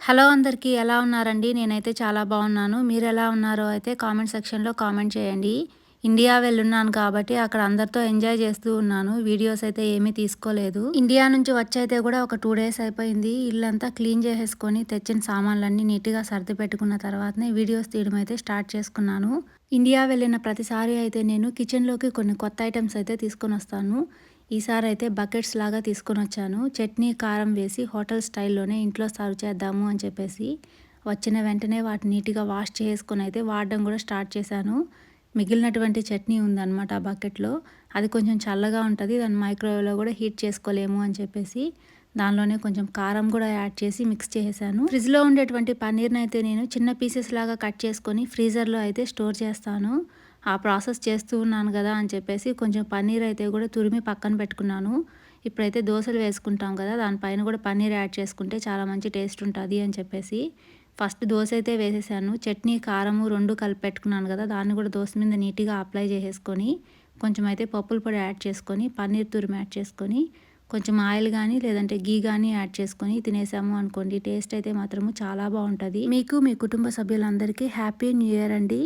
Hello అందరికీ ఎలా ఉన్నారండి? నేనైతే చాలా బాగున్నాను. మీరెలా ఉన్నారో అయితే కామెంట్ సెక్షన్‌లో కామెంట్ చేయండి. ఇండియా వెళ్ళున్నాను కాబట్టి అక్కడ అందరితో ఎంజాయ్ చేస్తూ ఉన్నాను. వీడియోస్ అయితే ఏమీ తీసుకోలేదు. ఇండియా నుంచి వచ్చైతే కూడా ఒక 2 డేస్ అయిపోయింది. ఇల్లంతా క్లీన్ చేసేసుకొని తెచ్చిన సామాన్లన్నీ నీట్‌గా సర్ది పెట్టుకున్న తర్వాతనే వీడియోస్ తీయడం అయితే స్టార్ట్ చేసుకున్నాను. ఇండియా వెళ్ళిన ప్రతిసారి అయితే నేను కిచెన్‌లోకి కొన్ని కొత్త ఐటెమ్స్ అయితే తీసుకొనొస్తాను. ఈసారి అయితే బకెట్స్ లాగా తీసుకొనొచ్చాను. చట్నీ, కారం వేసి హోటల్ స్టైల్‌లోనే ఇంట్లో సర్వ్ చేద్దాము అని చెప్పేసి వచ్చిన వెంటనే వాటిని నీట్‌గా వాష్ చేసుకొని అయితే వాడడం కూడా స్టార్ట్ చేశాను. మిగిలినటువంటి చట్నీ ఉందన్నమాట ఆ బకెట్‌లో. అది కొంచెం చల్లగా ఉంటది. దాన్ని మైక్రోవేవ్‌లో కూడా హీట్ చేసుకోలేము అని చెప్పేసి దానిలోనే కొంచెం కారం కూడా యాడ్ చేసి మిక్స్ చేసేసాను. ఫ్రిడ్జ్‌లో ఉండేటువంటి పన్నీర్‌నైతే నేను చిన్న పీసెస్ లాగా కట్ చేసుకొని ఫ్రీజర్‌లో అయితే స్టోర్ చేస్తాను. ఆ ప్రాసెస్ చేస్తూ ఉన్నాను కదా అని చెప్పేసి కొంచెం పన్నీర్ అయితే కూడా తురిమి పక్కన పెట్టుకున్నాను. ఇప్పుడైతే దోసలు వేసుకుంటాం కదా, దానిపైన కూడా పన్నీర్ యాడ్ చేసుకుంటే చాలా మంచి టేస్ట్ ఉంటుంది అని చెప్పేసి ఫస్ట్ దోశ అయితే వేసేసాను. చట్నీ, కారము 2 కలిపి పెట్టుకున్నాను కదా, దాన్ని కూడా దోశ మీద నీట్‌గా అప్లై చేసేసుకొని కొంచెం అయితే పప్పుల పొడి యాడ్ చేసుకొని పన్నీర్ తురిమి యాడ్ చేసుకొని కొంచెం ఆయిల్ కానీ లేదంటే ఘీ కానీ యాడ్ చేసుకొని తినేసాము అనుకోండి, టేస్ట్ అయితే మాత్రము చాలా బాగుంటుంది. మీకు మీ కుటుంబ సభ్యులందరికీ హ్యాపీ న్యూ ఇయర్ అండి.